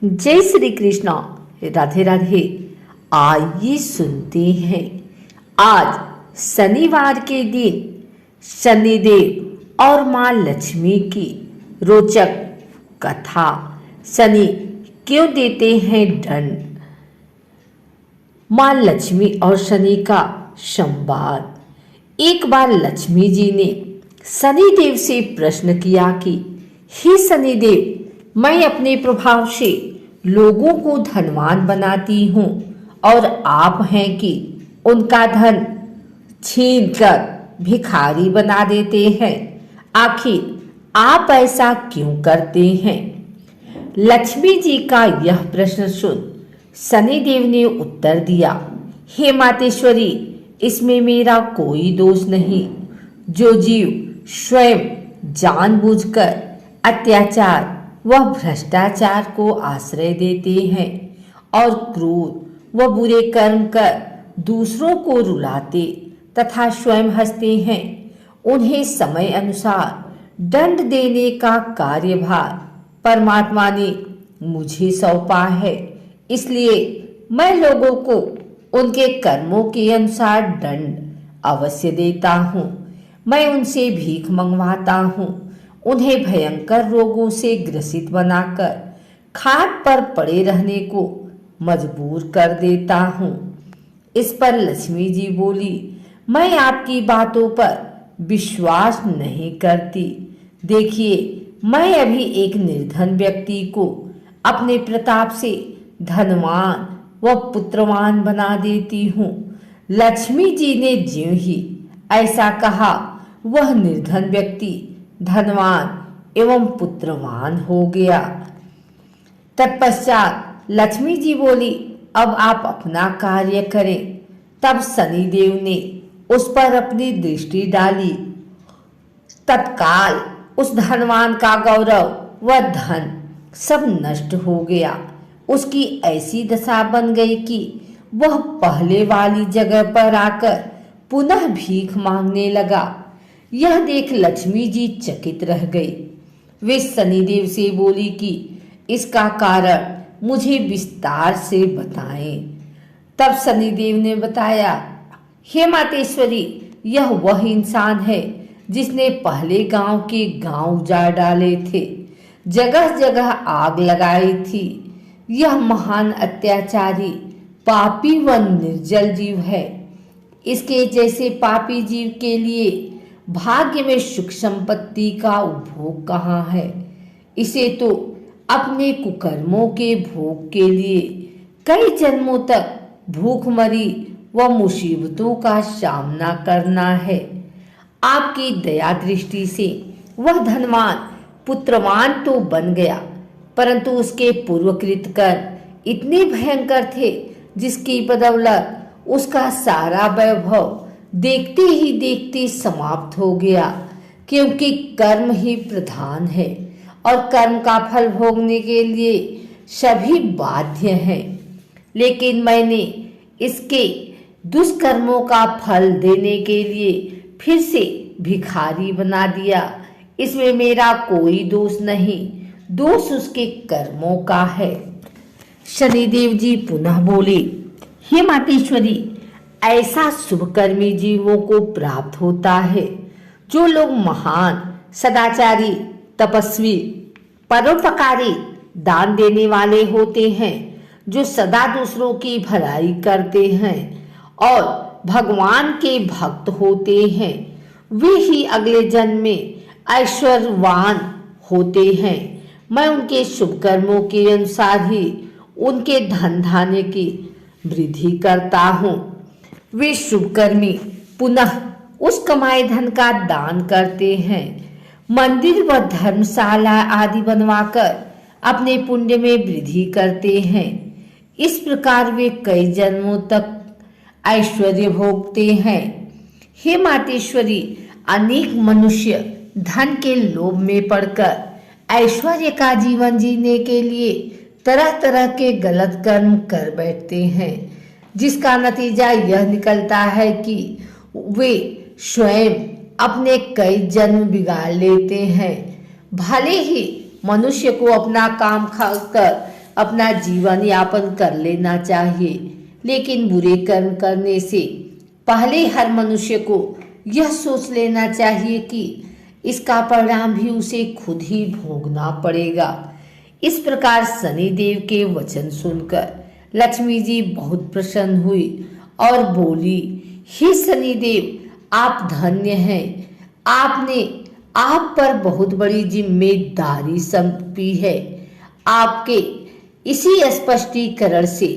जय श्री कृष्णा, राधे राधे। आइए सुनते हैं आज शनिवार के दिन शनिदेव और माँ लक्ष्मी की रोचक कथा। शनि क्यों देते हैं दंड? माँ लक्ष्मी और शनि का संवाद। एक बार लक्ष्मी जी ने शनिदेव से प्रश्न किया कि हे शनिदेव, मैं अपने प्रभाव से लोगों को धनवान बनाती हूँ और आप हैं कि उनका धन छीन कर भिखारी बना देते हैं। आखिर आप ऐसा क्यों करते हैं? लक्ष्मी जी का यह प्रश्न सुन शनिदेव ने उत्तर दिया, हे मातेश्वरी, इसमें मेरा कोई दोष नहीं। जो जीव स्वयं जानबूझकर अत्याचार व भ्रष्टाचार को आश्रय देते हैं और क्रूर व बुरे कर्म कर दूसरों को रुलाते तथा स्वयं हंसते हैं, उन्हें समय अनुसार दंड देने का कार्यभार परमात्मा ने मुझे सौंपा है। इसलिए मैं लोगों को उनके कर्मों के अनुसार दंड अवश्य देता हूँ। मैं उनसे भीख मंगवाता हूँ, उन्हें भयंकर रोगों से ग्रसित बनाकर खाट पर पड़े रहने को मजबूर कर देता हूँ। इस पर लक्ष्मी जी बोली, मैं आपकी बातों पर विश्वास नहीं करती। देखिए, मैं अभी एक निर्धन व्यक्ति को अपने प्रताप से धनवान व पुत्रवान बना देती हूँ। लक्ष्मी जी ने ज्यों ही ऐसा कहा, वह निर्धन व्यक्ति धनवान एवं पुत्रवान हो गया। तत्पश्चात लक्ष्मी जी बोली, अब आप अपना कार्य करें। तब शनिदेव ने उस पर अपनी दृष्टि डाली। तत्काल उस धनवान का गौरव व धन सब नष्ट हो गया। उसकी ऐसी दशा बन गई कि वह पहले वाली जगह पर आकर पुनः भीख मांगने लगा। यह देख लक्ष्मी जी चकित रह गई। वे शनिदेव से बोली कि इसका कारण मुझे विस्तार से बताएं। तब शनिदेव ने बताया, हे मातेश्वरी, यह वह इंसान है जिसने पहले गांव के गांव उजाड़ डाले थे, जगह जगह आग लगाई थी। यह महान अत्याचारी पापी व निर्जल जीव है। इसके जैसे पापी जीव के लिए भाग्य में सुख संपत्ति का उपभोग कहाँ है? इसे तो अपने कुकर्मों के भोग के लिए कई जन्मों तक भूखमरी व मुसीबतों का सामना करना है। आपकी दया दृष्टि से वह धनवान पुत्रवान तो बन गया, परंतु उसके पूर्वकृत कर्म इतने भयंकर थे जिसकी बदौलत उसका सारा वैभव देखते ही देखते समाप्त हो गया। क्योंकि कर्म ही प्रधान है और कर्म का फल भोगने के लिए सभी बाध्य हैं। लेकिन मैंने इसके दुष्कर्मों का फल देने के लिए फिर से भिखारी बना दिया। इसमें मेरा कोई दोष नहीं, दोष उसके कर्मों का है। शनिदेव जी पुनः बोले, हे मातेश्वरी, ऐसा शुभकर्मी जीवों को प्राप्त होता है जो लोग महान, सदाचारी, तपस्वी, परोपकारी, दान देने वाले होते हैं, जो सदा दूसरों की भलाई करते हैं और भगवान के भक्त होते हैं। वे ही अगले जन्म में ऐश्वर्यवान होते हैं। मैं उनके शुभ कर्मों के अनुसार ही उनके धन धान्य की वृद्धि करता हूँ। वे शुभकर्मी पुनः उस कमाए धन का दान करते हैं, मंदिर व धर्मशाला आदि बनवाकर अपने पुण्य में वृद्धि करते हैं। इस प्रकार वे कई जन्मों तक ऐश्वर्य भोगते हैं। हे मातेश्वरी, अनेक मनुष्य धन के लोभ में पड़कर ऐश्वर्य का जीवन जीने के लिए तरह तरह के गलत कर्म कर बैठते हैं, जिसका नतीजा यह निकलता है कि वे स्वयं अपने कई जन्म बिगाड़ लेते हैं। भले ही मनुष्य को अपना काम खाकर अपना जीवन यापन कर लेना चाहिए, लेकिन बुरे कर्म करने से पहले हर मनुष्य को यह सोच लेना चाहिए कि इसका परिणाम भी उसे खुद ही भोगना पड़ेगा। इस प्रकार शनिदेव के वचन सुनकर लक्ष्मी जी बहुत प्रसन्न हुई और बोली, हे शनिदेव, आप धन्य हैं। आपने आप पर बहुत बड़ी जिम्मेदारी सौंपी है। आपके इसी स्पष्टीकरण से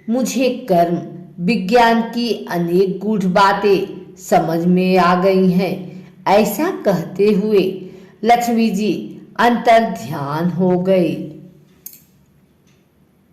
मुझे कर्म विज्ञान की अनेक गूढ़ बातें समझ में आ गई हैं। ऐसा कहते हुए लक्ष्मी जी अंतर ध्यान हो गई।